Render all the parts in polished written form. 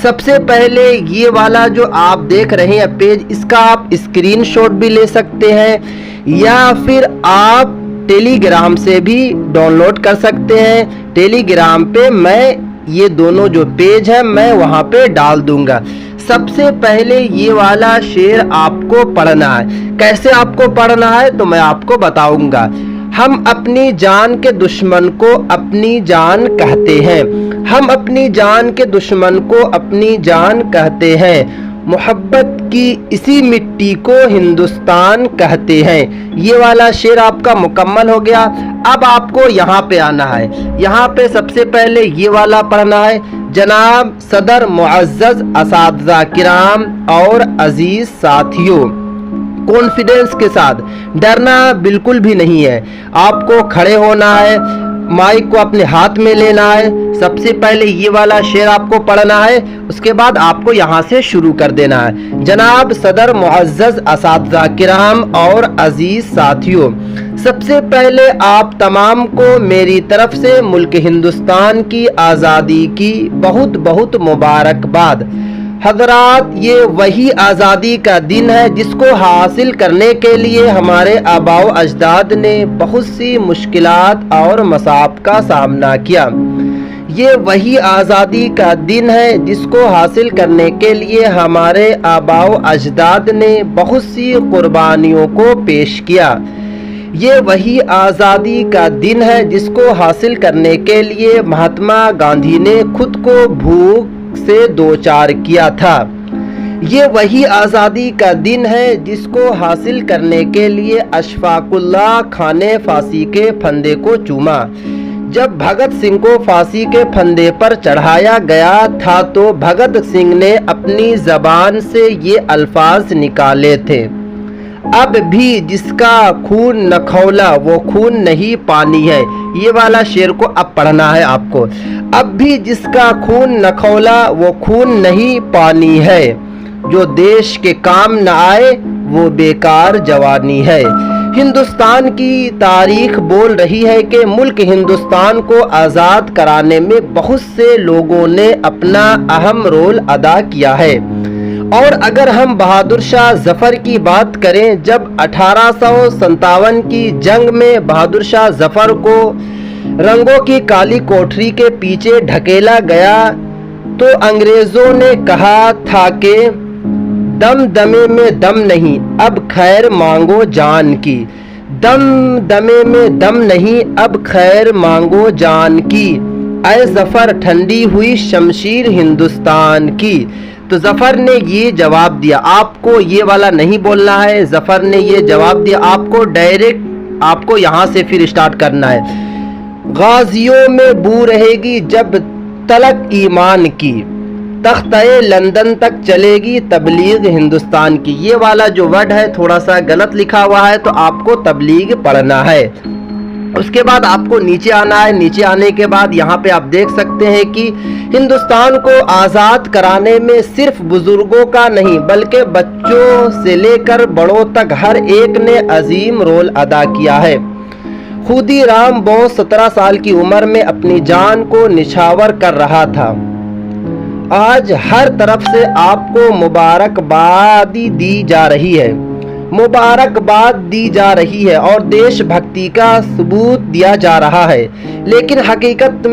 سب سے پہلے یہ والا جو آپ دیکھ رہے ہیں پیج، اس کا آپ اسکرین شاٹ بھی لے سکتے ہیں یا پھر آپ ٹیلی گرام سے بھی ڈاؤن لوڈ کر سکتے ہیں۔ ٹیلی گرام پہ میں یہ دونوں جو پیج ہے میں وہاں پہ ڈال دوں گا۔ سب سے پہلے یہ والا شعر آپ کو پڑھنا ہے۔ کیسے آپ کو پڑھنا ہے تو میں آپ کو بتاؤں گا۔ ہم اپنی جان کے دشمن کو اپنی جان کہتے ہیں، ہم اپنی جان کے دشمن کو اپنی جان کہتے ہیں، محبت کی اسی مٹی کو ہندوستان کہتے ہیں۔ یہ والا شعر آپ کا مکمل ہو گیا۔ اب آپ کو یہاں پہ آنا ہے، یہاں پہ سب سے پہلے یہ والا پڑھنا ہے۔ جناب صدر، معزز اساتذہ کرام اور عزیز ساتھیوں، کانفیڈنس کے ساتھ، ڈرنا بالکل بھی نہیں ہے۔ آپ کو کھڑے ہونا ہے، مائک کو اپنے ہاتھ میں لینا ہے۔ سب سے پہلے یہ والا شعر آپ کو پڑھنا ہے، اس کے بعد آپ کو یہاں سے شروع کر دینا ہے۔ جناب صدر، معزز اساتذہ کرام اور عزیز ساتھیوں، سب سے پہلے آپ تمام کو میری طرف سے ملک ہندوستان کی آزادی کی بہت بہت مبارکباد۔ حضرات، یہ وہی آزادی کا دن ہے جس کو حاصل کرنے کے لیے ہمارے آباء و اجداد نے بہت سی مشکلات اور مصائب کا سامنا کیا۔ یہ وہی آزادی کا دن ہے جس کو حاصل کرنے کے لیے ہمارے آباء و اجداد نے بہت سی قربانیوں کو پیش کیا۔ یہ وہی آزادی کا دن ہے جس کو حاصل کرنے کے لیے مہاتما گاندھی نے خود کو بھوک سے دوچار کیا تھا۔ یہ وہی آزادی کا دن ہے جس کو حاصل کرنے کے لیے اشفاق اللہ خان نے پھانسی کے پھندے کو چوما۔ جب بھگت سنگھ کو پھانسی کے پھندے پر چڑھایا گیا تھا تو بھگت سنگھ نے اپنی زبان سے یہ الفاظ نکالے تھے، اب بھی جس کا خون نہ کھولا وہ خون نہیں پانی ہے۔ یہ والا شعر کو اب پڑھنا ہے آپ کو۔ اب بھی جس کا خون نہ کھولا وہ خون نہیں پانی ہے، جو دیش کے کام نہ آئے وہ بیکار جوانی ہے۔ ہندوستان کی تاریخ بول رہی ہے کہ ملک ہندوستان کو آزاد کرانے میں بہت سے لوگوں نے اپنا اہم رول ادا کیا ہے۔ اور اگر ہم بہادر شاہ ظفر کی بات کریں، جب 1857 کی جنگ میں بہادر شاہ ظفر کو رنگوں کی کالی کوٹری کے پیچھے ڈھکیلا گیا تو انگریزوں نے کہا تھا کہ دم دمے میں دم نہیں، اب خیر مانگو جان کی۔ دم دمے میں دم نہیں، اب خیر مانگو جان کی، اے ظفر ٹھنڈی ہوئی شمشیر ہندوستان کی۔ تو ظفر نے یہ جواب دیا، آپ کو یہ والا نہیں بولنا ہے، ظفر نے یہ جواب دیا، آپ کو ڈائریکٹ آپ کو یہاں سے پھر اسٹارٹ کرنا ہے۔ غازیوں میں بو رہے گی جب تلک ایمان کی، تختہ لندن تک چلے گی تبلیغ ہندوستان کی۔ یہ والا جو ورڈ ہے تھوڑا سا غلط لکھا ہوا ہے تو آپ کو تبلیغ پڑھنا ہے۔ اس کے بعد آپ کو نیچے آنا ہے۔ نیچے آنے کے بعد یہاں پہ آپ دیکھ سکتے ہیں کہ ہندوستان کو آزاد کرانے میں صرف بزرگوں کا نہیں بلکہ بچوں سے لے کر بڑوں تک ہر ایک نے عظیم رول ادا کیا ہے۔ خودی رام بوس 17 سال کی عمر میں اپنی جان کو نچھاور کر رہا تھا۔ آج ہر طرف سے آپ کو مبارکباد دی جا رہی ہے، مبارکباد دی جا رہی ہے اور دیش بھکتی کا ثبوت دیا جا رہا ہے، لیکن حقیقت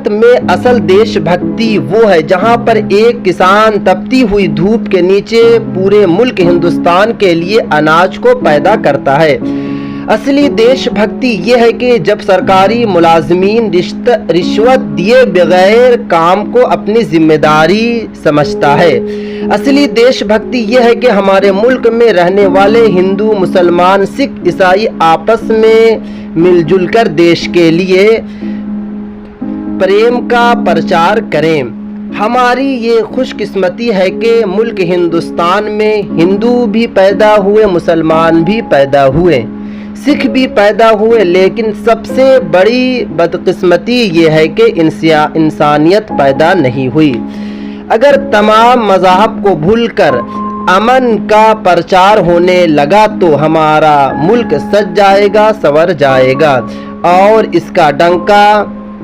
میں اصل دیش بھکتی وہ ہے جہاں پر ایک کسان تپتی ہوئی دھوپ کے نیچے پورے ملک ہندوستان کے لیے اناج کو پیدا کرتا ہے۔ اصلی دیش بھکتی یہ ہے کہ جب سرکاری ملازمین رشوت دیے بغیر کام کو اپنی ذمہ داری سمجھتا ہے۔ اصلی دیش بھکتی یہ ہے کہ ہمارے ملک میں رہنے والے ہندو، مسلمان، سکھ، عیسائی آپس میں مل جل کر دیش کے لیے پریم کا پرچار کریں۔ ہماری یہ خوش قسمتی ہے کہ ملک ہندوستان میں ہندو بھی پیدا ہوئے، مسلمان بھی پیدا ہوئے، سکھ بھی پیدا ہوئے، لیکن سب سے بڑی بدقسمتی یہ ہے کہ انسانیت پیدا نہیں ہوئی۔ اگر تمام مذاہب کو بھول کر امن کا پرچار ہونے لگا تو ہمارا ملک سج جائے گا، سنور جائے گا اور اس کا ڈنکا